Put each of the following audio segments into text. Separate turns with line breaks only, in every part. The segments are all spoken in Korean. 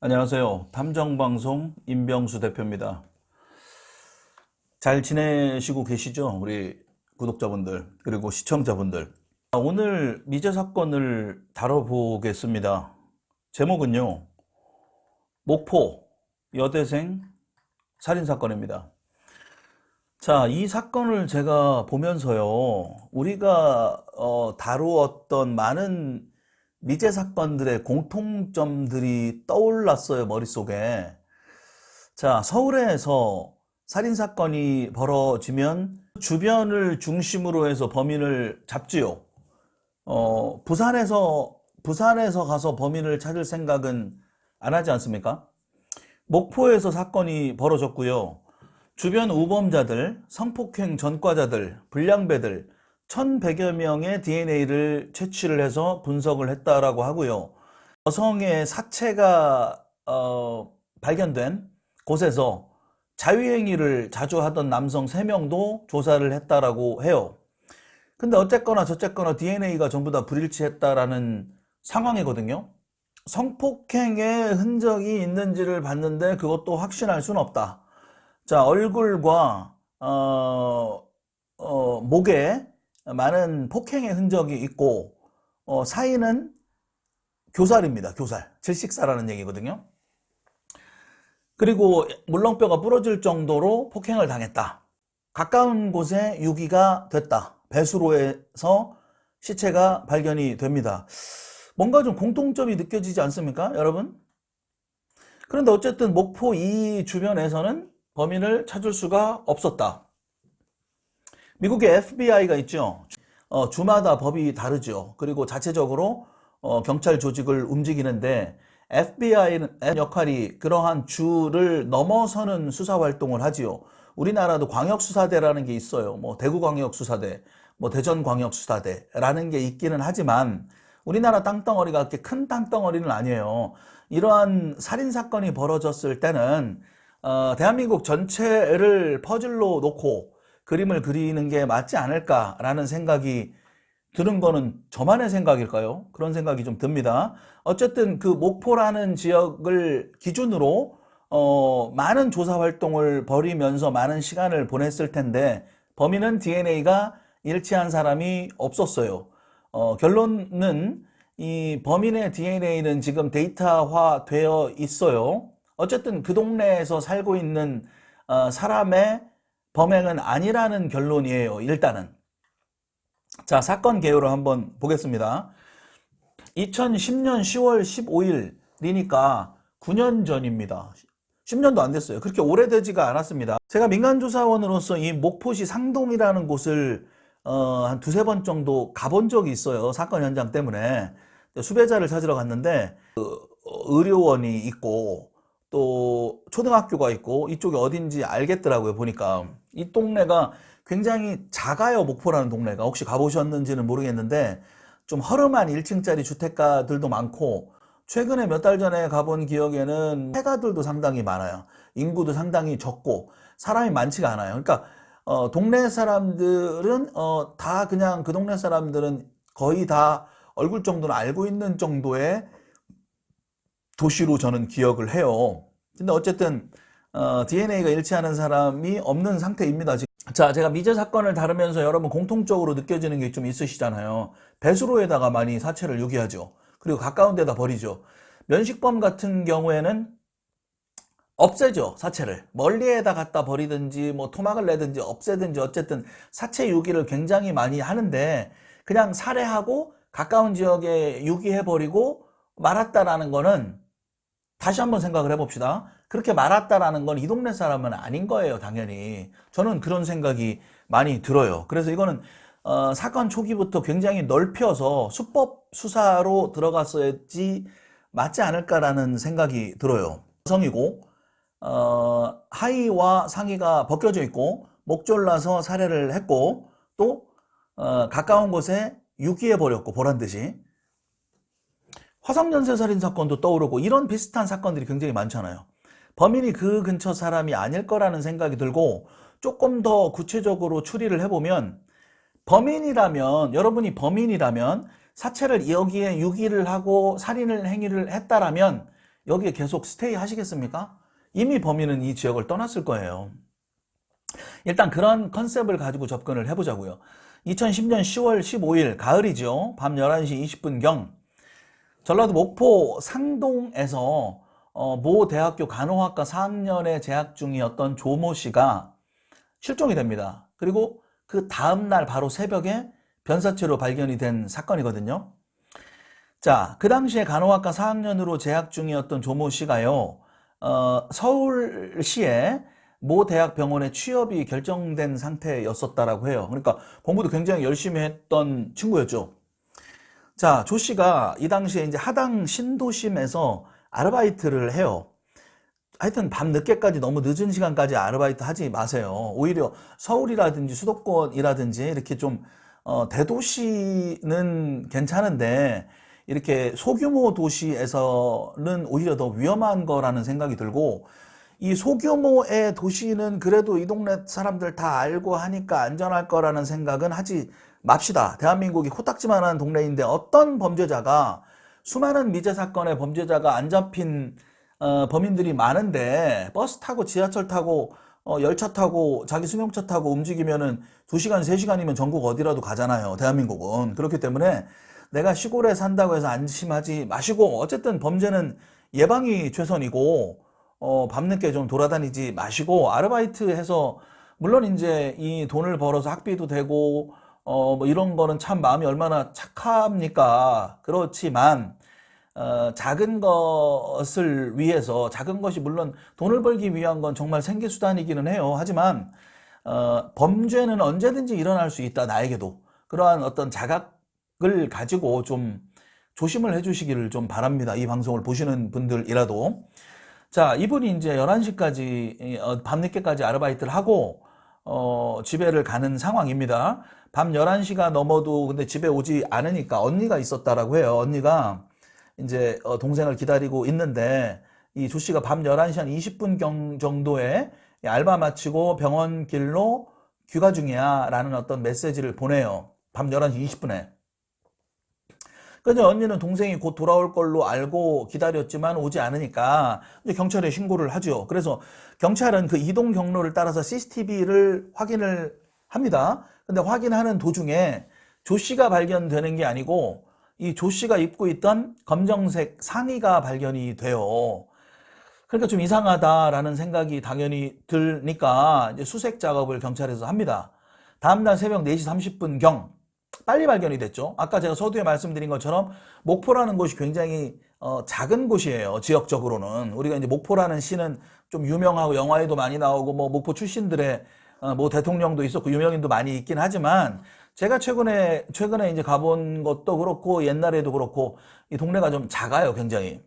안녕하세요. 탐정방송 임병수 대표입니다. 잘 지내시고 계시죠? 우리 구독자분들 그리고 시청자분들. 오늘 미제 사건을 다뤄보겠습니다. 제목은요, 목포 여대생 살인사건입니다. 자, 이 사건을 제가 보면서요, 우리가 다루었던 많은 미제 사건들의 공통점들이 떠올랐어요, 머릿속에. 자, 서울에서 살인사건이 벌어지면 주변을 중심으로 해서 범인을 잡지요. 부산에서 가서 범인을 찾을 생각은 안 하지 않습니까? 목포에서 사건이 벌어졌고요. 주변 우범자들, 성폭행 전과자들, 불량배들 1,100여 명의 DNA를 채취를 해서 분석을 했다라고 하고요. 여성의 사체가 발견된 곳에서 자유행위를 자주 하던 남성 3명도 조사를 했다라고 해요. 근데 어쨌거나 저쨌거나 DNA가 전부 다 불일치했다라는 상황이거든요. 성폭행의 흔적이 있는지를 봤는데 그것도 확신할 수는 없다. 자, 얼굴과 목에 많은 폭행의 흔적이 있고 사인은 교살입니다. 교살. 질식사라는 얘기거든요. 그리고 물렁뼈가 부러질 정도로 폭행을 당했다. 가까운 곳에 유기가 됐다. 배수로에서 시체가 발견이 됩니다. 뭔가 좀 공통점이 느껴지지 않습니까, 여러분? 그런데 어쨌든 목포 이 주변에서는 범인을 찾을 수가 없었다. 미국의 FBI가 있죠. 주마다 법이 다르죠. 그리고 자체적으로 경찰 조직을 움직이는데 FBI는 역할이 그러한 주를 넘어서는 수사 활동을 하지요. 우리나라도 광역수사대라는 게 있어요. 뭐 대구광역수사대, 뭐 대전광역수사대라는 게 있기는 하지만 우리나라 땅덩어리가 그렇게 큰 땅덩어리는 아니에요. 이러한 살인사건이 벌어졌을 때는 대한민국 전체를 퍼즐로 놓고 그림을 그리는 게 맞지 않을까라는 생각이 드는 거는 저만의 생각일까요? 그런 생각이 좀 듭니다. 어쨌든 그 목포라는 지역을 기준으로 많은 조사 활동을 벌이면서 많은 시간을 보냈을 텐데 범인은 DNA가 일치한 사람이 없었어요. 결론은 이 범인의 DNA는 지금 데이터화 되어 있어요. 어쨌든 그 동네에서 살고 있는 사람의 범행은 아니라는 결론이에요, 일단은. 자, 사건 개요를 한번 보겠습니다. 2010년 10월 15일이니까 9년 전입니다. 10년도 안 됐어요. 그렇게 오래되지가 않았습니다. 제가 민간조사원으로서 이 목포시 상동이라는 곳을 한 두세 번 정도 가본 적이 있어요. 사건 현장 때문에. 수배자를 찾으러 갔는데 의료원이 있고 또 초등학교가 있고 이쪽이 어딘지 알겠더라고요, 보니까. 이 동네가 굉장히 작아요, 목포라는 동네가. 혹시 가보셨는지는 모르겠는데 좀 허름한 1층짜리 주택가들도 많고 최근에 몇 달 전에 가본 기억에는 폐가들도 상당히 많아요. 인구도 상당히 적고 사람이 많지가 않아요. 그러니까 동네 사람들은 다 그냥 그 동네 사람들은 거의 다 얼굴 정도는 알고 있는 정도의 도시로 저는 기억을 해요. 근데 어쨌든 DNA가 일치하는 사람이 없는 상태입니다, 지금. 자, 제가 미제 사건을 다루면서 여러분 공통적으로 느껴지는 게 좀 있으시잖아요. 배수로에다가 많이 사체를 유기하죠. 그리고 가까운 데다 버리죠. 면식범 같은 경우에는 없애죠, 사체를. 멀리에다 갖다 버리든지 뭐 토막을 내든지 없애든지 어쨌든 사체 유기를 굉장히 많이 하는데 그냥 살해하고 가까운 지역에 유기해버리고 말았다라는 거는 다시 한번 생각을 해봅시다. 그렇게 말았다라는 건 이 동네 사람은 아닌 거예요, 당연히. 저는 그런 생각이 많이 들어요. 그래서 이거는 사건 초기부터 굉장히 넓혀서 수법 수사로 들어갔어야지 맞지 않을까라는 생각이 들어요. 여성이고 하의와 상의가 벗겨져 있고 목졸라서 살해를 했고 또 가까운 곳에 유기해버렸고 보란듯이. 화성연쇄 살인 사건도 떠오르고 이런 비슷한 사건들이 굉장히 많잖아요. 범인이 그 근처 사람이 아닐 거라는 생각이 들고 조금 더 구체적으로 추리를 해보면 범인이라면, 여러분이 범인이라면 사체를 여기에 유기를 하고 살인을 행위를 했다라면 여기에 계속 스테이 하시겠습니까? 이미 범인은 이 지역을 떠났을 거예요. 일단 그런 컨셉을 가지고 접근을 해보자고요. 2010년 10월 15일 가을이죠. 밤 11시 20분경 전라도 목포 상동에서 모 대학교 간호학과 4학년에 재학 중이었던 조모 씨가 실종이 됩니다. 그리고 그 다음날 바로 새벽에 변사체로 발견이 된 사건이거든요. 자, 그 당시에 간호학과 4학년으로 재학 중이었던 조모 씨가요, 서울시에 모 대학 병원에 취업이 결정된 상태였었다라고 해요. 그러니까 공부도 굉장히 열심히 했던 친구였죠. 자, 조 씨가 이 당시에 이제 하당 신도심에서 아르바이트를 해요. 하여튼 밤 늦게까지 너무 늦은 시간까지 아르바이트 하지 마세요. 오히려 서울이라든지 수도권이라든지 이렇게 좀 대도시는 괜찮은데 이렇게 소규모 도시에서는 오히려 더 위험한 거라는 생각이 들고, 이 소규모의 도시는 그래도 이 동네 사람들 다 알고 하니까 안전할 거라는 생각은 하지 맙시다. 대한민국이 코딱지만한 동네인데 어떤 범죄자가, 수많은 미제 사건의 범죄자가 안 잡힌 범인들이 많은데 버스 타고 지하철 타고 열차 타고 자기 승용차 타고 움직이면은 2시간 3시간이면 전국 어디라도 가잖아요. 대한민국은. 그렇기 때문에 내가 시골에 산다고 해서 안심하지 마시고, 어쨌든 범죄는 예방이 최선이고 밤늦게 좀 돌아다니지 마시고, 아르바이트 해서 물론 이제 이 돈을 벌어서 학비도 되고 뭐 이런 거는 참 마음이 얼마나 착합니까? 그렇지만 작은 것을 위해서, 작은 것이 물론 돈을 벌기 위한 건 정말 생계수단이기는 해요. 하지만 범죄는 언제든지 일어날 수 있다. 나에게도 그러한 어떤 자각을 가지고 좀 조심을 해주시기를 좀 바랍니다. 이 방송을 보시는 분들이라도. 자, 이분이 이제 11시까지 밤늦게까지 아르바이트를 하고 집에를 가는 상황입니다. 밤 11시가 넘어도 근데 집에 오지 않으니까 언니가 있었다라고 해요. 언니가 이제 동생을 기다리고 있는데, 이 조 씨가 밤 11시 한 20분 정도에 알바 마치고 병원 길로 귀가 중이야 라는 어떤 메시지를 보내요. 밤 11시 20분에. 그래서 언니는 동생이 곧 돌아올 걸로 알고 기다렸지만 오지 않으니까 이제 경찰에 신고를 하죠. 그래서 경찰은 그 이동 경로를 따라서 CCTV를 확인을 합니다. 근데 확인하는 도중에 조 씨가 발견되는 게 아니고 이 조 씨가 입고 있던 검정색 상의가 발견이 돼요. 그러니까 좀 이상하다라는 생각이 당연히 들니까 이제 수색 작업을 경찰에서 합니다. 다음날 새벽 4시 30분경 빨리 발견이 됐죠. 아까 제가 서두에 말씀드린 것처럼 목포라는 곳이 굉장히 작은 곳이에요. 지역적으로는. 우리가 이제 목포라는 시는 좀 유명하고 영화에도 많이 나오고 뭐 목포 출신들의 뭐 대통령도 있었고 유명인도 많이 있긴 하지만, 제가 최근에 이제 가본 것도 그렇고 옛날에도 그렇고 이 동네가 좀 작아요, 굉장히.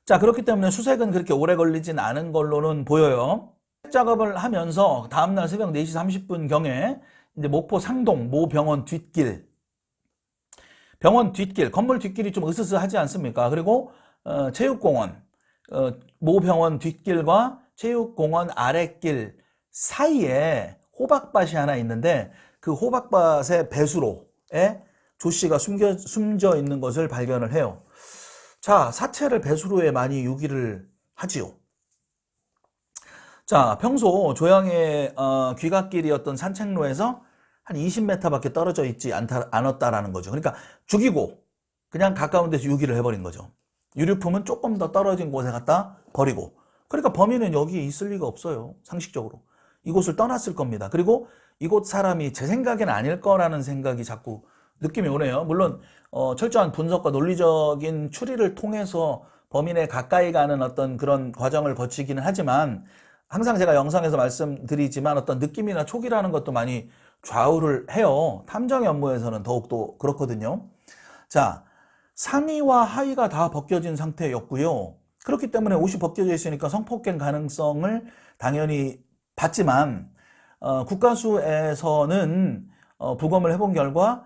자, 그렇기 때문에 수색은 그렇게 오래 걸리진 않은 걸로는 보여요. 작업을 하면서 다음날 새벽 4시 30분경에 이제 목포 상동 모 병원 뒷길, 건물 뒷길이 좀 으스스하지 않습니까? 그리고 체육공원, 모 병원 뒷길과 체육공원 아랫길 사이에 호박밭이 하나 있는데, 그 호박밭의 배수로에 조 씨가 숨져 있는 것을 발견을 해요. 자, 사체를 배수로에 많이 유기를 하지요. 자, 평소 조양의 귀갓길이었던 산책로에서 한 20m밖에 떨어져 있지 않았다라는 거죠. 그러니까 죽이고 그냥 가까운 데서 유기를 해버린 거죠. 유류품은 조금 더 떨어진 곳에 갖다 버리고. 그러니까 범인은 여기에 있을 리가 없어요. 상식적으로. 이곳을 떠났을 겁니다. 그리고 이곳 사람이 제 생각엔 아닐 거라는 생각이 자꾸 느낌이 오네요. 물론 철저한 분석과 논리적인 추리를 통해서 범인에 가까이 가는 어떤 그런 과정을 거치기는 하지만, 항상 제가 영상에서 말씀드리지만 어떤 느낌이나 촉이라는 것도 많이 좌우를 해요. 탐정 업무에서는 더욱더 그렇거든요. 자, 상의와 하의가 다 벗겨진 상태였고요. 그렇기 때문에 옷이 벗겨져 있으니까 성폭행 가능성을 당연히 봤지만, 국가수에서는 부검을 해본 결과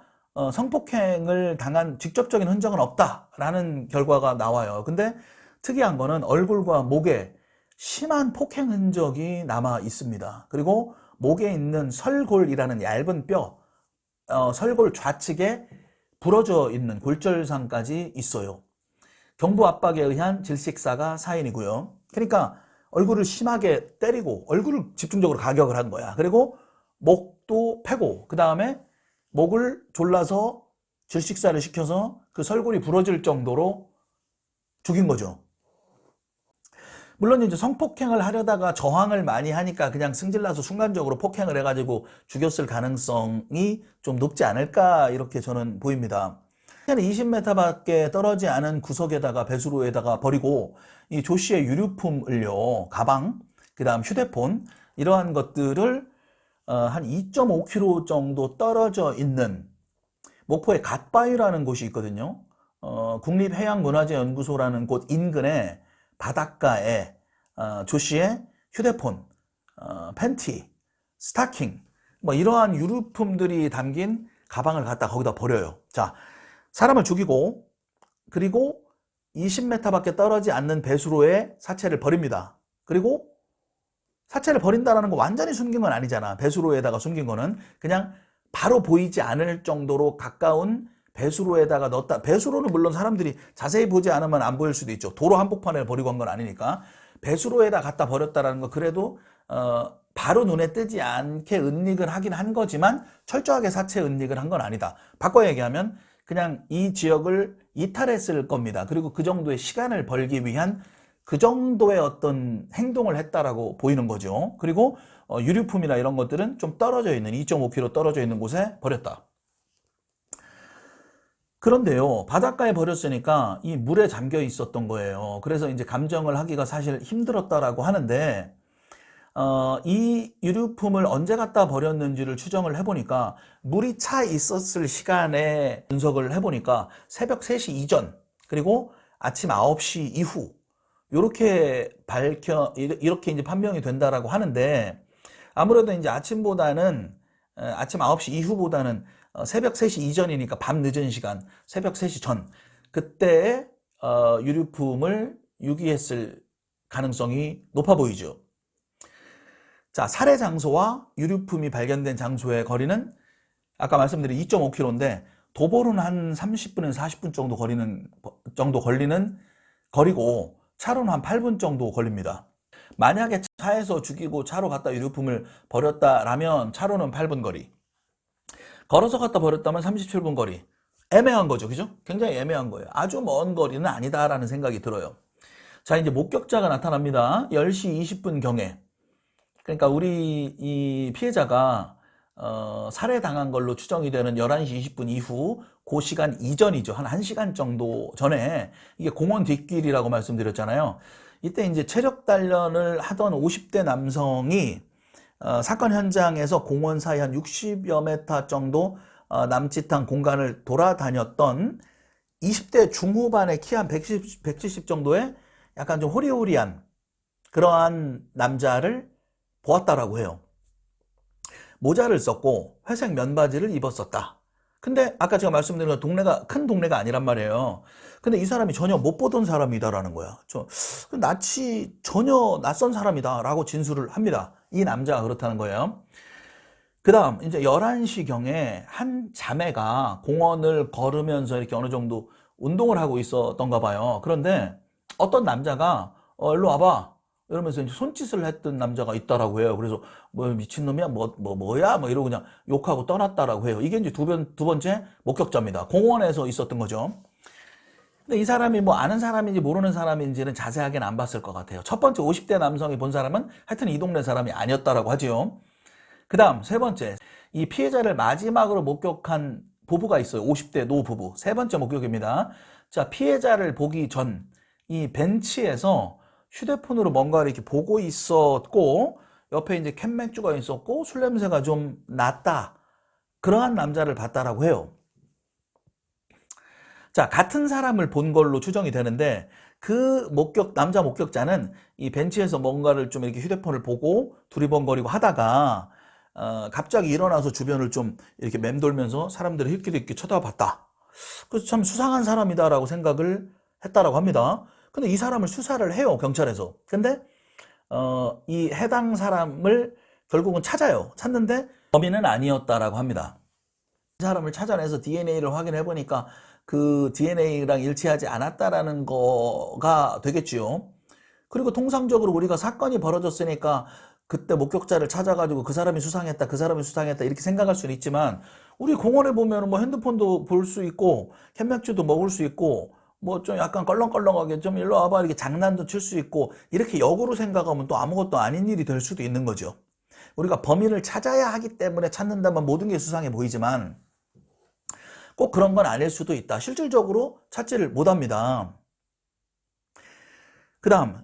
성폭행을 당한 직접적인 흔적은 없다라는 결과가 나와요. 근데 특이한 거는 얼굴과 목에 심한 폭행 흔적이 남아 있습니다. 그리고 목에 있는 설골이라는 얇은 뼈, 설골 좌측에 부러져 있는 골절상까지 있어요. 경부 압박에 의한 질식사가 사인이고요. 그러니까 얼굴을 심하게 때리고 얼굴을 집중적으로 가격을 한 거야. 그리고 목도 패고 그 다음에 목을 졸라서 질식사를 시켜서 그 설골이 부러질 정도로 죽인 거죠. 물론 이제 성폭행을 하려다가 저항을 많이 하니까 그냥 승질나서 순간적으로 폭행을 해가지고 죽였을 가능성이 좀 높지 않을까 이렇게 저는 보입니다. 20m 밖에 떨어지지 않은 구석에다가 배수로에다가 버리고 이 조 씨의 유류품을요, 가방, 그 다음 휴대폰 이러한 것들을 한 2.5km 정도 떨어져 있는 목포의 갓바위라는 곳이 있거든요. 국립해양문화재연구소라는 곳 인근에 바닷가에 조 씨의 휴대폰, 팬티, 스타킹 뭐 이러한 유류품들이 담긴 가방을 갖다 거기다 버려요. 자, 사람을 죽이고 그리고 20m 밖에 떨어지지 않는 배수로에 사체를 버립니다. 그리고 사체를 버린다는 거 완전히 숨긴 건 아니잖아. 배수로에다가 숨긴 거는 그냥 바로 보이지 않을 정도로 가까운 배수로에다가 넣었다. 배수로는 물론 사람들이 자세히 보지 않으면 안 보일 수도 있죠. 도로 한복판에 버리고 간 건 아니니까. 배수로에다 갖다 버렸다는 거 그래도 바로 눈에 뜨지 않게 은닉을 하긴 한 거지만 철저하게 사체 은닉을 한 건 아니다. 바꿔 얘기하면 그냥 이 지역을 이탈했을 겁니다. 그리고 그 정도의 시간을 벌기 위한 그 정도의 어떤 행동을 했다라고 보이는 거죠. 그리고 유류품이나 이런 것들은 좀 떨어져 있는 2.5km 떨어져 있는 곳에 버렸다. 그런데요, 바닷가에 버렸으니까 이 물에 잠겨 있었던 거예요. 그래서 이제 감정을 하기가 사실 힘들었다라고 하는데, 이 유류품을 언제 갖다 버렸는지를 추정을 해보니까 물이 차 있었을 시간에 분석을 해보니까 새벽 3시 이전, 그리고 아침 9시 이후, 이렇게 이제 판명이 된다라고 하는데, 아무래도 이제 아침 9시 이후보다는 새벽 3시 이전이니까 밤 늦은 시간, 새벽 3시 전, 그때 유류품을 유기했을 가능성이 높아 보이죠. 자, 살해 장소와 유류품이 발견된 장소의 거리는 아까 말씀드린 2.5km인데 도보로는 한 30분에서 40분 정도 걸리는 거리고 차로는 한 8분 정도 걸립니다. 만약에 차에서 죽이고 차로 갖다 유류품을 버렸다라면 차로는 8분 거리, 걸어서 갖다 버렸다면 37분 거리. 애매한 거죠. 그죠? 굉장히 애매한 거예요. 아주 먼 거리는 아니다라는 생각이 들어요. 자, 이제 목격자가 나타납니다. 10시 20분 경에. 그러니까 우리 이 피해자가 살해당한 걸로 추정이 되는 11시 20분 이후 그 시간 이전이죠. 한 1시간 정도 전에 이게 공원 뒷길이라고 말씀드렸잖아요. 이때 이제 체력 단련을 하던 50대 남성이 사건 현장에서 공원 사이 한 60여 메타 정도 남짓한 공간을 돌아다녔던 20대 중후반의 키 한 170 정도의 약간 좀 호리호리한 그러한 남자를 보았다라고 해요. 모자를 썼고 회색 면바지를 입었었다. 근데 아까 제가 말씀드린 건 동네가 큰 동네가 아니란 말이에요. 근데 이 사람이 전혀 못 보던 사람이다라는 거야. 낯이 전혀 낯선 사람이다라고 진술을 합니다. 이 남자가 그렇다는 거예요. 그 다음 이제 11시 경에 한 자매가 공원을 걸으면서 이렇게 어느 정도 운동을 하고 있었던가 봐요. 그런데 어떤 남자가 일로 와봐 이러면서 이제 손짓을 했던 남자가 있다라고 해요. 그래서 뭐 미친놈이야 뭐야 뭐 이러고 그냥 욕하고 떠났다라고 해요. 이게 이제 두 번째 목격자입니다. 공원에서 있었던 거죠. 근데 이 사람이 뭐 아는 사람인지 모르는 사람인지는 자세하게는 안 봤을 것 같아요. 첫 번째 50대 남성이 본 사람은 하여튼 이 동네 사람이 아니었다라고 하지요. 그 다음 세 번째, 이 피해자를 마지막으로 목격한 부부가 있어요. 50대 노부부. 세 번째 목격입니다. 자, 피해자를 보기 전 이 벤치에서 휴대폰으로 뭔가를 이렇게 보고 있었고 옆에 이제 캔맥주가 있었고 술 냄새가 좀 났다. 그러한 남자를 봤다라고 해요. 자, 같은 사람을 본 걸로 추정이 되는데 그 남자 목격자는 이 벤치에서 뭔가를 좀 이렇게 휴대폰을 보고 두리번거리고 하다가 갑자기 일어나서 주변을 좀 이렇게 맴돌면서 사람들을 힐끗힐끗 쳐다봤다. 그래서 참 수상한 사람이다라고 생각을 했다라고 합니다. 근데 이 사람을 수사를 해요, 경찰에서. 근데 이 해당 사람을 결국은 찾아요. 찾는데 범인은 아니었다라고 합니다. 이 사람을 찾아내서 DNA를 확인해 보니까 그 DNA랑 일치하지 않았다라는 거가 되겠지요. 그리고 통상적으로 우리가 사건이 벌어졌으니까 그때 목격자를 찾아가지고 그 사람이 수상했다, 그 사람이 수상했다 이렇게 생각할 수는 있지만 우리 공원에 보면 뭐 핸드폰도 볼 수 있고 캔맥주도 먹을 수 있고 뭐 좀 약간 껄렁껄렁하게 좀 일로 와봐 이렇게 장난도 칠 수 있고 이렇게 역으로 생각하면 또 아무것도 아닌 일이 될 수도 있는 거죠. 우리가 범인을 찾아야 하기 때문에 찾는다면 모든 게 수상해 보이지만 꼭 그런 건 아닐 수도 있다. 실질적으로 찾지를 못합니다. 그 다음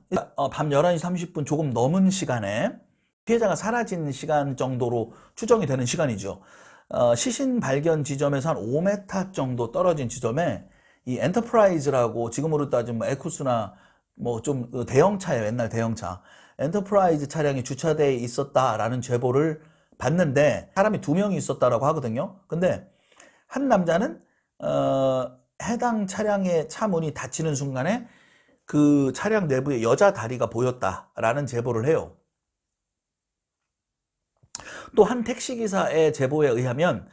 밤 11시 30분 조금 넘은 시간에 피해자가 사라진 시간 정도로 추정이 되는 시간이죠. 시신 발견 지점에서 한 5m 정도 떨어진 지점에 이 엔터프라이즈라고 지금으로 따지면 에쿠스나 뭐 좀 대형차예요. 옛날 대형차. 엔터프라이즈 차량이 주차되어 있었다라는 제보를 받는데 사람이 2명이 있었다라고 하거든요. 근데 한 남자는 해당 차량의 차 문이 닫히는 순간에 그 차량 내부에 여자 다리가 보였다라는 제보를 해요. 또 한 택시기사의 제보에 의하면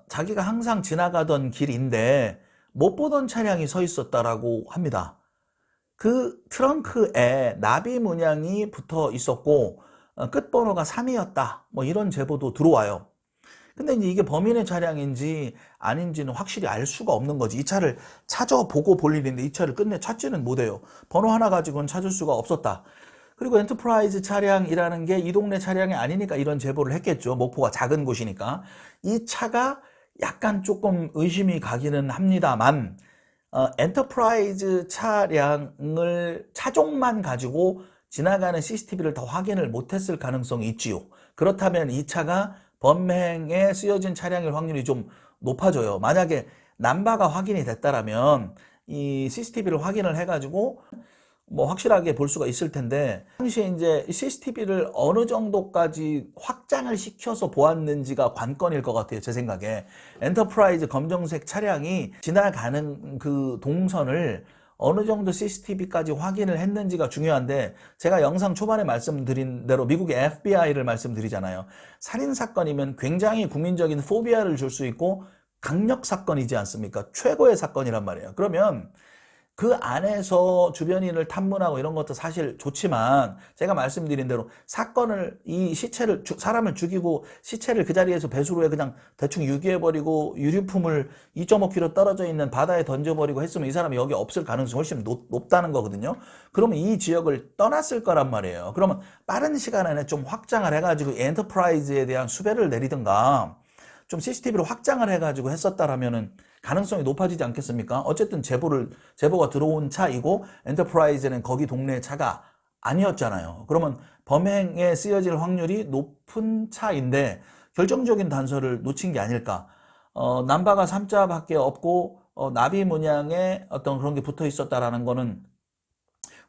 자기가 항상 지나가던 길인데 못 보던 차량이 서 있었다라고 합니다. 그 트렁크에 나비 문양이 붙어 있었고 끝번호가 3이었다. 뭐 이런 제보도 들어와요. 근데 이제 이게 범인의 차량인지 아닌지는 확실히 알 수가 없는 거지. 이 차를 찾아보고 볼 일인데 이 차를 끝내 찾지는 못해요. 번호 하나 가지고는 찾을 수가 없었다. 그리고 엔터프라이즈 차량이라는 게 이 동네 차량이 아니니까 이런 제보를 했겠죠. 목포가 작은 곳이니까. 이 차가 약간 조금 의심이 가기는 합니다만 엔터프라이즈 차량을 차종만 가지고 지나가는 CCTV를 더 확인을 못했을 가능성이 있지요. 그렇다면 이 차가 범행에 쓰여진 차량일 확률이 좀 높아져요. 만약에 남바가 확인이 됐다라면 이 CCTV를 확인을 해가지고 뭐 확실하게 볼 수가 있을 텐데 당시에 이제 CCTV를 어느 정도까지 확장을 시켜서 보았는지가 관건일 것 같아요. 제 생각에 엔터프라이즈 검정색 차량이 지나가는 그 동선을 어느 정도 CCTV까지 확인을 했는지가 중요한데 제가 영상 초반에 말씀드린 대로 미국의 FBI를 말씀드리잖아요. 살인사건이면 굉장히 국민적인 포비아를 줄 수 있고 강력사건이지 않습니까? 최고의 사건이란 말이에요. 그러면 그 안에서 주변인을 탐문하고 이런 것도 사실 좋지만 제가 말씀드린 대로 사건을 이 시체를 사람을 죽이고 시체를 그 자리에서 배수로에 그냥 대충 유기해버리고 유류품을 2.5km 떨어져 있는 바다에 던져버리고 했으면 이 사람이 여기 없을 가능성이 훨씬 높다는 거거든요. 그러면 이 지역을 떠났을 거란 말이에요. 그러면 빠른 시간 안에 좀 확장을 해가지고 엔터프라이즈에 대한 수배를 내리든가 좀 CCTV를 확장을 해가지고 했었다라면은 가능성이 높아지지 않겠습니까? 어쨌든 제보가 들어온 차이고 엔터프라이즈는 거기 동네의 차가 아니었잖아요. 그러면 범행에 쓰여질 확률이 높은 차인데 결정적인 단서를 놓친 게 아닐까. 남바가 3자밖에 없고 나비 문양의 어떤 그런 게 붙어 있었다라는 거는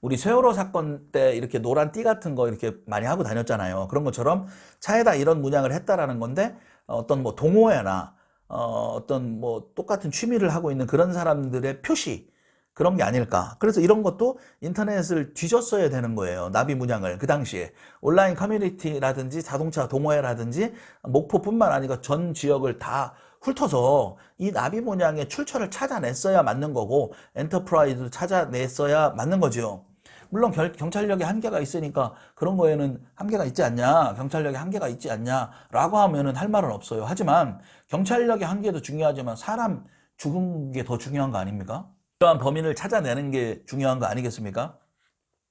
우리 세월호 사건 때 이렇게 노란 띠 같은 거 이렇게 많이 하고 다녔잖아요. 그런 것처럼 차에다 이런 문양을 했다라는 건데 어떤 뭐 동호회나 어떤 뭐 똑같은 취미를 하고 있는 그런 사람들의 표시 그런 게 아닐까. 그래서 이런 것도 인터넷을 뒤졌어야 되는 거예요. 나비 문양을 그 당시에 온라인 커뮤니티라든지 자동차 동호회라든지 목포뿐만 아니라 전 지역을 다 훑어서 이 나비 문양의 출처를 찾아냈어야 맞는 거고 엔터프라이즈도 찾아냈어야 맞는 거죠. 물론 경찰력에 한계가 있으니까 그런 거에는 한계가 있지 않냐, 경찰력에 한계가 있지 않냐 라고 하면은 할 말은 없어요. 하지만 경찰력의 한계도 중요하지만 사람 죽은 게 더 중요한 거 아닙니까? 이러한 범인을 찾아내는 게 중요한 거 아니겠습니까?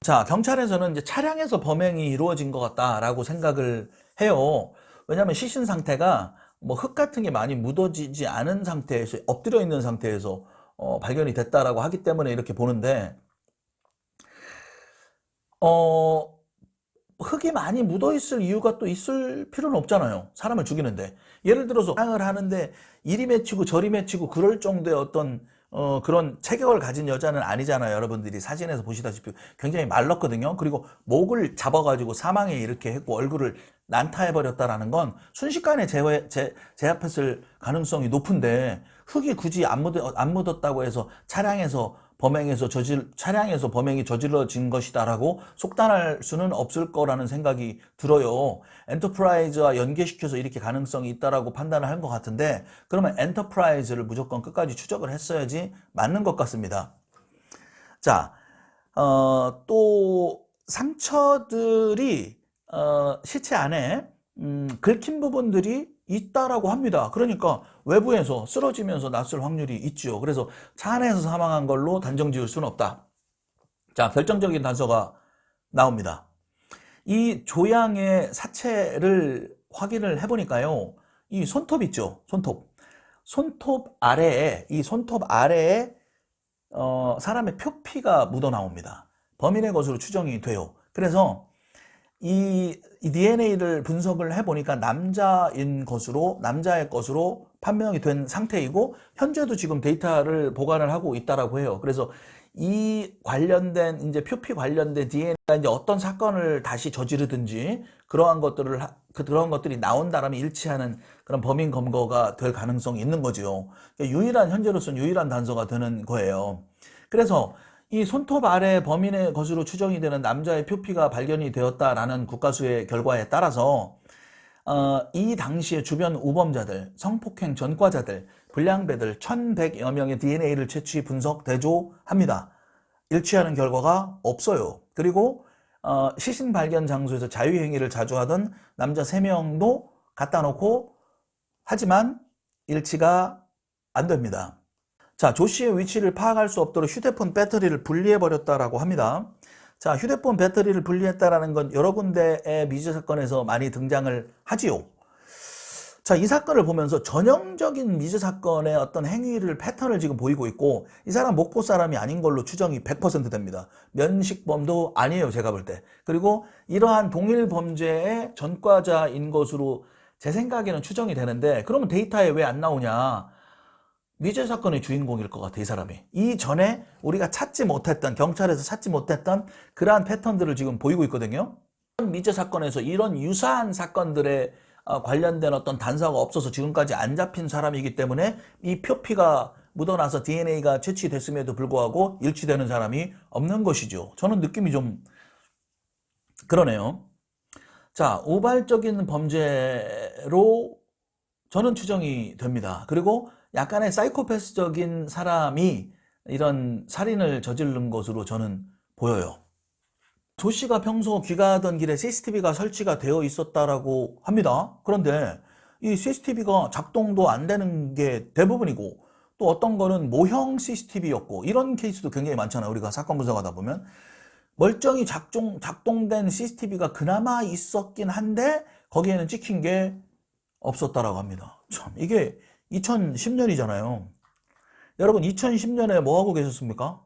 자, 경찰에서는 이제 차량에서 범행이 이루어진 것 같다라고 생각을 해요. 왜냐하면 시신 상태가 뭐 흙 같은 게 많이 묻어지지 않은 상태에서 엎드려 있는 상태에서 발견이 됐다라고 하기 때문에 이렇게 보는데 흙이 많이 묻어 있을 이유가 또 있을 필요는 없잖아요. 사람을 죽이는데. 예를 들어서 사랑을 하는데 이리 맺히고 저리 맺히고 그럴 정도의 어떤 그런 체격을 가진 여자는 아니잖아요. 여러분들이 사진에서 보시다시피 굉장히 말랐거든요. 그리고 목을 잡아가지고 사망에 이렇게 했고 얼굴을 난타해버렸다라는 건 순식간에 제압했을 가능성이 높은데 흙이 굳이 안 묻었다고 해서 차량에서 차량에서 범행이 저질러진 것이다라고 속단할 수는 없을 거라는 생각이 들어요. 엔터프라이즈와 연계시켜서 이렇게 가능성이 있다라고 판단을 한 것 같은데, 그러면 엔터프라이즈를 무조건 끝까지 추적을 했어야지 맞는 것 같습니다. 자, 또 상처들이 시체 안에 긁힌 부분들이 있다라고 합니다. 그러니까 외부에서 쓰러지면서 났을 확률이 있죠. 그래서 차 안에서 사망한 걸로 단정 지을 수는 없다. 자, 결정적인 단서가 나옵니다. 이 조양의 사체를 확인을 해보니까요, 이 손톱 있죠, 손톱 아래에, 사람의 표피가 묻어 나옵니다. 범인의 것으로 추정이 돼요. 그래서 이 DNA를 분석을 해보니까 남자의 것으로 판명이 된 상태이고, 현재도 지금 데이터를 보관을 하고 있다라고 해요. 그래서 이 관련된, 이제 표피 관련된 DNA가 이제 어떤 사건을 다시 저지르든지 그런 것들이 나온다라면 일치하는 그런 범인 검거가 될 가능성이 있는 거죠. 현재로서는 유일한 단서가 되는 거예요. 그래서 이 손톱 아래 범인의 것으로 추정이 되는 남자의 표피가 발견이 되었다라는 국가수의 결과에 따라서 이 당시에 주변 우범자들, 성폭행 전과자들, 불량배들 1100여 명의 DNA를 채취 분석 대조합니다. 일치하는 결과가 없어요. 그리고 시신 발견 장소에서 자유행위를 자주 하던 남자 3명도 갖다 놓고, 하지만 일치가 안 됩니다. 자, 조 씨의 위치를 파악할 수 없도록 휴대폰 배터리를 분리해버렸다라고 합니다. 자, 휴대폰 배터리를 분리했다라는 건 여러 군데의 미제 사건에서 많이 등장을 하지요. 자, 이 사건을 보면서 전형적인 미제 사건의 어떤 패턴을 지금 보이고 있고, 이 사람 목포 사람이 아닌 걸로 추정이 100% 됩니다. 면식범도 아니에요, 제가 볼 때. 그리고 이러한 동일 범죄의 전과자인 것으로 제 생각에는 추정이 되는데, 그러면 데이터에 왜 안 나오냐? 미제 사건의 주인공일 것 같아, 이 사람이. 이전에 우리가 경찰에서 찾지 못했던 그러한 패턴들을 지금 보이고 있거든요. 미제 사건에서 이런 유사한 사건들에 관련된 어떤 단서가 없어서 지금까지 안 잡힌 사람이기 때문에 이 표피가 묻어나서 DNA가 채취됐음에도 불구하고 일치되는 사람이 없는 것이죠. 저는 느낌이 좀 그러네요. 자, 우발적인 범죄로 저는 추정이 됩니다. 그리고 약간의 사이코패스적인 사람이 이런 살인을 저지른 것으로 저는 보여요. 조 씨가 평소 귀가하던 길에 CCTV가 설치가 되어 있었다라고 합니다. 그런데 이 CCTV가 작동도 안 되는 게 대부분이고, 또 어떤 거는 모형 CCTV였고, 이런 케이스도 굉장히 많잖아요. 우리가 사건 분석하다 보면 멀쩡히 작동된 CCTV가 그나마 있었긴 한데 거기에는 찍힌 게 없었다라고 합니다. 참, 이게 2010년이잖아요. 여러분, 2010년에 뭐 하고 계셨습니까?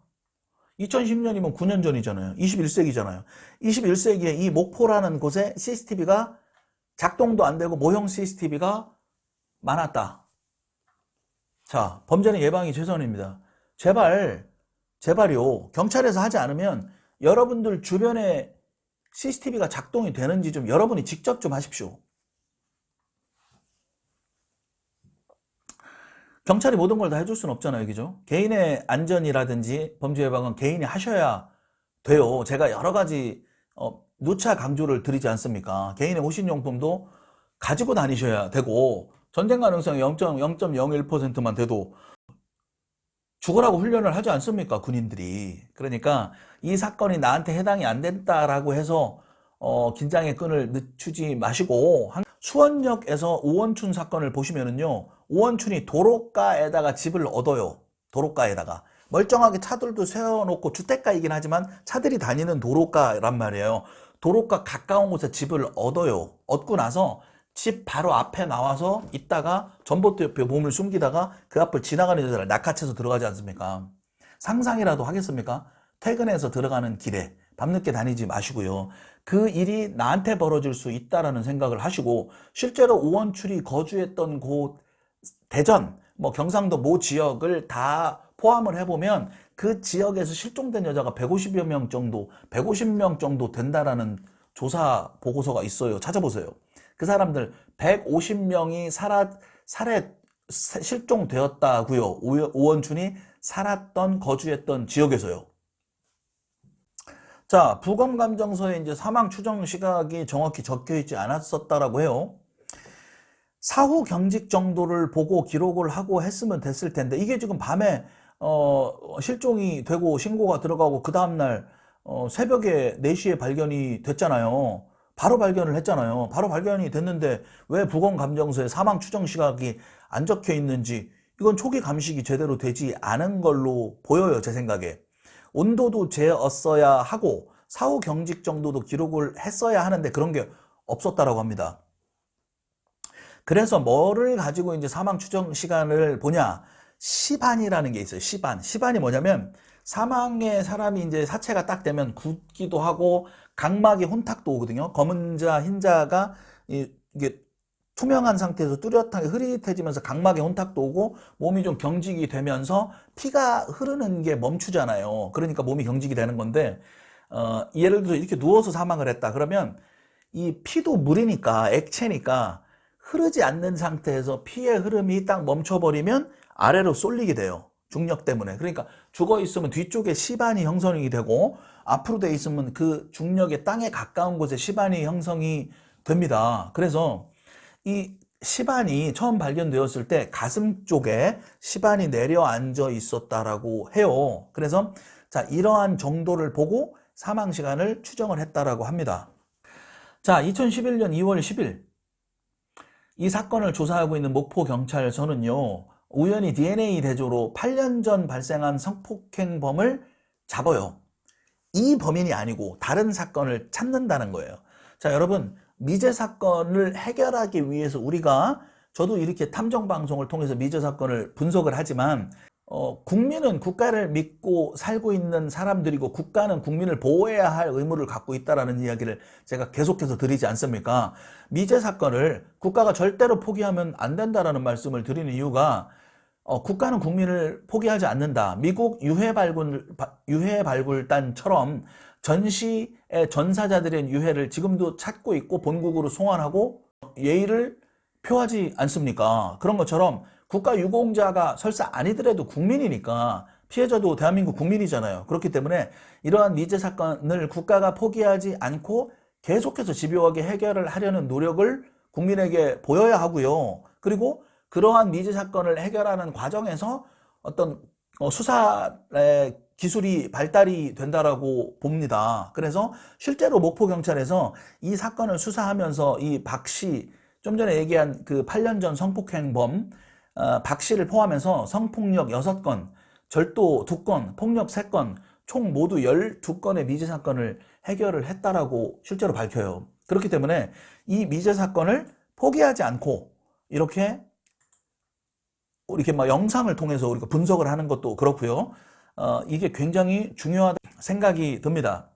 2010년이면 9년 전이잖아요. 21세기잖아요. 21세기에 이 목포라는 곳에 CCTV가 작동도 안 되고 모형 CCTV가 많았다. 자, 범죄는 예방이 최선입니다. 제발요. 경찰에서 하지 않으면 여러분들 주변에 CCTV가 작동이 되는지 좀 여러분이 직접 좀 하십시오. 경찰이 모든 걸 다 해줄 수는 없잖아요. 그죠? 개인의 안전이라든지 범죄 예방은 개인이 하셔야 돼요. 제가 여러 가지 누차 강조를 드리지 않습니까? 개인의 호신용품도 가지고 다니셔야 되고, 전쟁 가능성이 0.01%만 돼도 죽으라고 훈련을 하지 않습니까? 군인들이. 그러니까 이 사건이 나한테 해당이 안 된다라고 해서 긴장의 끈을 늦추지 마시고, 수원역에서 오원춘 사건을 보시면은요, 오원춘이 도로가에다가 집을 얻어요. 도로가에다가. 멀쩡하게 차들도 세워놓고 주택가이긴 하지만 차들이 다니는 도로가란 말이에요. 도로가 가까운 곳에 집을 얻어요. 얻고 나서 집 바로 앞에 나와서 있다가 전봇대 옆에 몸을 숨기다가 그 앞을 지나가는 여자를 낚아채서 들어가지 않습니까? 상상이라도 하겠습니까? 퇴근해서 들어가는 길에 밤늦게 다니지 마시고요. 그 일이 나한테 벌어질 수 있다라는 생각을 하시고, 실제로 오원출이 거주했던 곳, 대전, 경상도 모 지역을 다 포함을 해보면 그 지역에서 실종된 여자가 150명 정도 된다라는 조사 보고서가 있어요. 찾아보세요. 그 사람들 150명이 실종되었다고요. 오원춘이 살았던 거주했던 지역에서요. 자, 부검감정서에 이제 사망 추정 시각이 정확히 적혀 있지 않았었다라고 해요. 사후 경직 정도를 보고 기록을 하고 했으면 됐을 텐데 이게 지금 밤에 실종이 되고 신고가 들어가고 그 다음날 새벽에 4시에 발견이 됐잖아요. 바로 발견을 했잖아요. 바로 발견이 됐는데 왜 부검감정서에 사망 추정 시각이 안 적혀 있는지, 이건 초기 감식이 제대로 되지 않은 걸로 보여요, 제 생각에. 온도도 재었어야 하고 사후 경직 정도도 기록을 했어야 하는데 그런 게 없었다라고 합니다. 그래서 뭐를 가지고 이제 사망 추정 시간을 보냐? 시반이라는 게 있어요. 시반. 시반이 뭐냐면 사망의 사람이 이제 사체가 딱 되면 굳기도 하고 각막이 혼탁도 오거든요. 검은 자, 흰 자가 이게 투명한 상태에서 뚜렷하게 흐릿해지면서 각막에 혼탁도 오고 몸이 좀 경직이 되면서 피가 흐르는 게 멈추잖아요. 그러니까 몸이 경직이 되는 건데 예를 들어서 이렇게 누워서 사망을 했다. 그러면 이 피도 물이니까 액체니까 흐르지 않는 상태에서 피의 흐름이 딱 멈춰버리면 아래로 쏠리게 돼요. 중력 때문에. 그러니까 죽어 있으면 뒤쪽에 시반이 형성이 되고 앞으로 돼 있으면 그 중력의 땅에 가까운 곳에 시반이 형성이 됩니다. 그래서 이 시반이 처음 발견되었을 때 가슴 쪽에 시반이 내려앉아 있었다라고 해요. 그래서 자, 이러한 정도를 보고 사망 시간을 추정을 했다라고 합니다. 자, 2011년 2월 10일 이 사건을 조사하고 있는 목포경찰서는요, 우연히 DNA 대조로 8년 전 발생한 성폭행범을 잡아요. 이 범인이 아니고 다른 사건을 찾는다는 거예요. 자, 여러분, 미제 사건을 해결하기 위해서 우리가, 저도 이렇게 탐정 방송을 통해서 미제 사건을 분석을 하지만 국민은 국가를 믿고 살고 있는 사람들이고 국가는 국민을 보호해야 할 의무를 갖고 있다라는 이야기를 제가 계속해서 드리지 않습니까? 미제 사건을 국가가 절대로 포기하면 안 된다라는 말씀을 드리는 이유가 국가는 국민을 포기하지 않는다. 미국 유해발굴단처럼 전시의 전사자들의 유해를 지금도 찾고 있고 본국으로 송환하고 예의를 표하지 않습니까? 그런 것처럼 국가 유공자가 설사 아니더라도 국민이니까 피해자도 대한민국 국민이잖아요. 그렇기 때문에 이러한 미제 사건을 국가가 포기하지 않고 계속해서 집요하게 해결을 하려는 노력을 국민에게 보여야 하고요. 그리고 그러한 미제 사건을 해결하는 과정에서 어떤 수사의 기술이 발달이 된다라고 봅니다. 그래서 실제로 목포경찰에서 이 사건을 수사하면서 이 박 씨, 좀 전에 얘기한 그 8년 전 성폭행범 박 씨를 포함해서 성폭력 6건, 절도 2건, 폭력 3건, 총 모두 12건의 미제 사건을 해결을 했다라고 실제로 밝혀요. 그렇기 때문에 이 미제 사건을 포기하지 않고 이렇게 막 영상을 통해서 우리가 분석을 하는 것도 그렇고요. 이게 굉장히 중요하다 생각이 듭니다.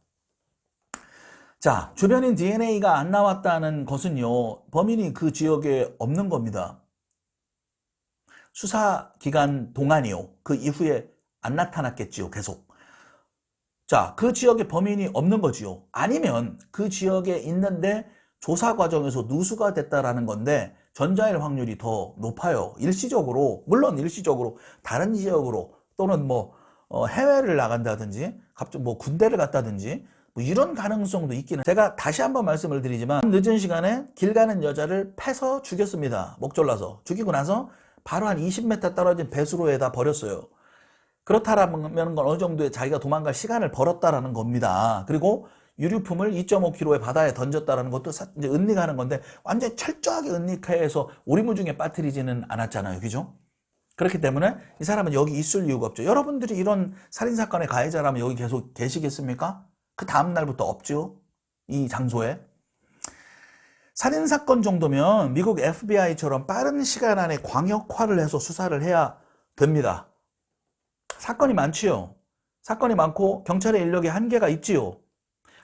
자, 주변인 DNA가 안 나왔다는 것은요, 범인이 그 지역에 없는 겁니다. 수사기간 동안이요. 그 이후에 안 나타났겠지요, 계속. 자, 그 지역에 범인이 없는 거지요. 아니면 그 지역에 있는데 조사 과정에서 누수가 됐다라는 건데 전자일 확률이 더 높아요. 일시적으로, 물론 일시적으로 다른 지역으로 또는 해외를 나간다든지 갑자기 군대를 갔다든지 이런 가능성도 있기는. 제가 다시 한번 말씀을 드리지만 늦은 시간에 길 가는 여자를 패서 죽였습니다. 목 졸라서. 죽이고 나서 바로 한 20m 떨어진 배수로에다 버렸어요. 그렇다면 어느 정도의 자기가 도망갈 시간을 벌었다라는 겁니다. 그리고 유류품을 2.5km의 바다에 던졌다라는 것도 이제 은닉하는 건데 완전 철저하게 은닉해서 오리무중에 빠뜨리지는 않았잖아요. 그죠? 그렇기 때문에 이 사람은 여기 있을 이유가 없죠. 여러분들이 이런 살인사건의 가해자라면 여기 계속 계시겠습니까? 그 다음날부터 없죠. 이 장소에. 살인사건 정도면 미국 FBI처럼 빠른 시간 안에 광역화를 해서 수사를 해야 됩니다. 사건이 많지요. 사건이 많고 경찰의 인력에 한계가 있지요.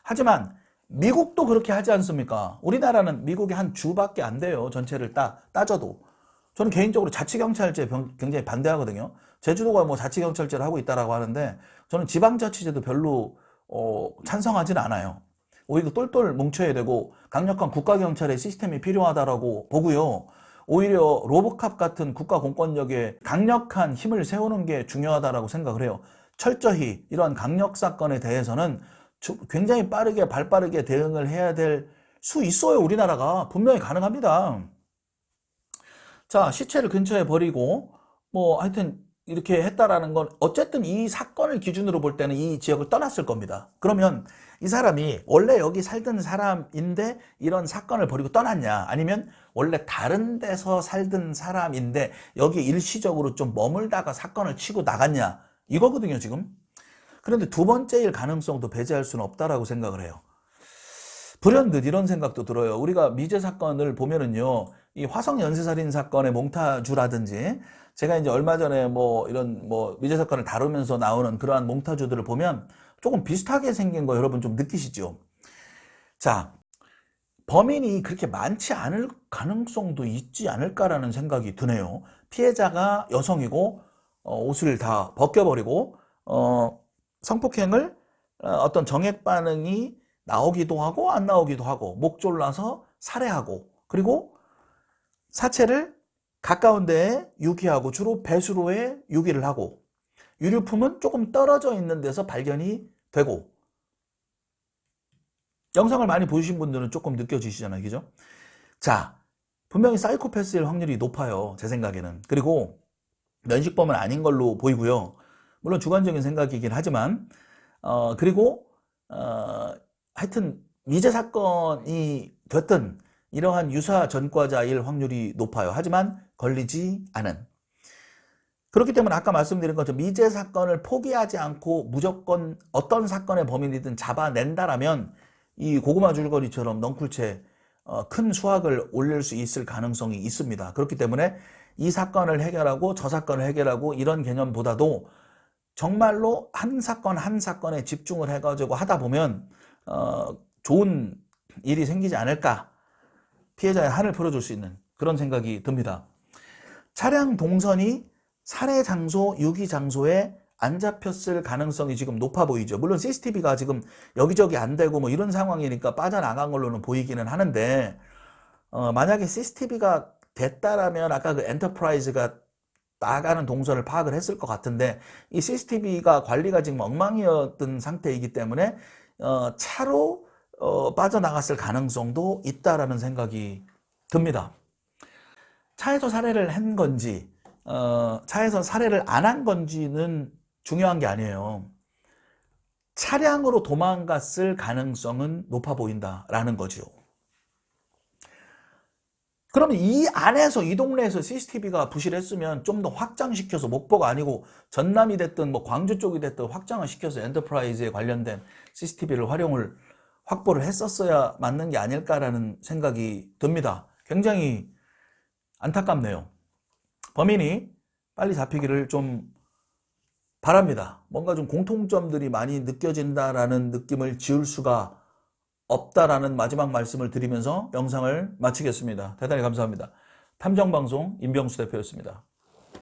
하지만 미국도 그렇게 하지 않습니까? 우리나라는 미국의 한 주밖에 안 돼요. 전체를 따져도. 저는 개인적으로 자치경찰제 굉장히 반대하거든요. 제주도가 자치경찰제를 하고 있다라고 하는데 저는 지방자치제도 별로 찬성하지는 않아요. 오히려 똘똘 뭉쳐야 되고 강력한 국가경찰의 시스템이 필요하다라고 보고요. 오히려 로보캅 같은 국가 공권력에 강력한 힘을 세우는 게 중요하다고 생각을 해요. 철저히 이런 강력 사건에 대해서는 굉장히 빠르게 발빠르게 대응을 해야 될 수 있어요. 우리나라가 분명히 가능합니다. 자, 시체를 근처에 버리고 뭐 하여튼 이렇게 했다라는 건 어쨌든 이 사건을 기준으로 볼 때는 이 지역을 떠났을 겁니다. 그러면 이 사람이 원래 여기 살던 사람인데 이런 사건을 벌이고 떠났냐, 아니면 원래 다른 데서 살던 사람인데 여기 일시적으로 좀 머물다가 사건을 치고 나갔냐, 이거거든요 지금. 그런데 두 번째일 가능성도 배제할 수는 없다라고 생각을 해요. 불현듯 이런 생각도 들어요. 우리가 미제 사건을 보면은요, 이 화성 연쇄살인 사건의 몽타주라든지, 제가 이제 얼마 전에 뭐 이런 뭐 미제 사건을 다루면서 나오는 그러한 몽타주들을 보면 조금 비슷하게 생긴 거 여러분 좀 느끼시죠? 자, 범인이 그렇게 많지 않을 가능성도 있지 않을까라는 생각이 드네요. 피해자가 여성이고 옷을 다 벗겨버리고 성폭행을 어떤 정액 반응이 나오기도 하고 안 나오기도 하고 목 졸라서 살해하고, 그리고 사체를 가까운 데에 유기하고 주로 배수로에 유기를 하고, 유류품은 조금 떨어져 있는 데서 발견이 되고. 영상을 많이 보신 분들은 조금 느껴지시잖아요, 그죠? 자, 분명히 사이코패스일 확률이 높아요, 제 생각에는. 그리고 면식범은 아닌 걸로 보이고요. 물론 주관적인 생각이긴 하지만 그리고 하여튼 미제 사건이 됐든 이러한 유사 전과자일 확률이 높아요. 하지만 걸리지 않은. 그렇기 때문에 아까 말씀드린 것처럼 미제 사건을 포기하지 않고 무조건 어떤 사건의 범인이든 잡아낸다라면 이 고구마 줄거리처럼 넝쿨채 큰 수확을 올릴 수 있을 가능성이 있습니다. 그렇기 때문에 이 사건을 해결하고 저 사건을 해결하고 이런 개념보다도 정말로 한 사건 한 사건에 집중을 해가지고 하다 보면 좋은 일이 생기지 않을까, 피해자의 한을 풀어줄 수 있는 그런 생각이 듭니다. 차량 동선이 살해 장소, 유기 장소에 안 잡혔을 가능성이 지금 높아 보이죠. 물론 CCTV가 지금 여기저기 안 되고 뭐 이런 상황이니까 빠져나간 걸로는 보이기는 하는데, 만약에 CCTV가 됐다라면 아까 그 엔터프라이즈가 나가는 동선을 파악을 했을 것 같은데, 이 CCTV가 관리가 지금 엉망이었던 상태이기 때문에 차로 빠져나갔을 가능성도 있다라는 생각이 듭니다. 차에서 살해를 한 건지 차에서 살해를 안 한 건지는 중요한 게 아니에요. 차량으로 도망갔을 가능성은 높아 보인다라는 거죠. 그러면 이 안에서, 이 동네에서 CCTV가 부실했으면 좀 더 확장시켜서, 목포가 아니고 전남이 됐든 뭐 광주 쪽이 됐든 확장을 시켜서 엔터프라이즈에 관련된 CCTV를 확보를 했었어야 맞는 게 아닐까라는 생각이 듭니다. 굉장히 안타깝네요. 범인이 빨리 잡히기를 좀 바랍니다. 뭔가 좀 공통점들이 많이 느껴진다라는 느낌을 지울 수가 없다라는 마지막 말씀을 드리면서 영상을 마치겠습니다. 대단히 감사합니다. 탐정방송 임병수 대표였습니다.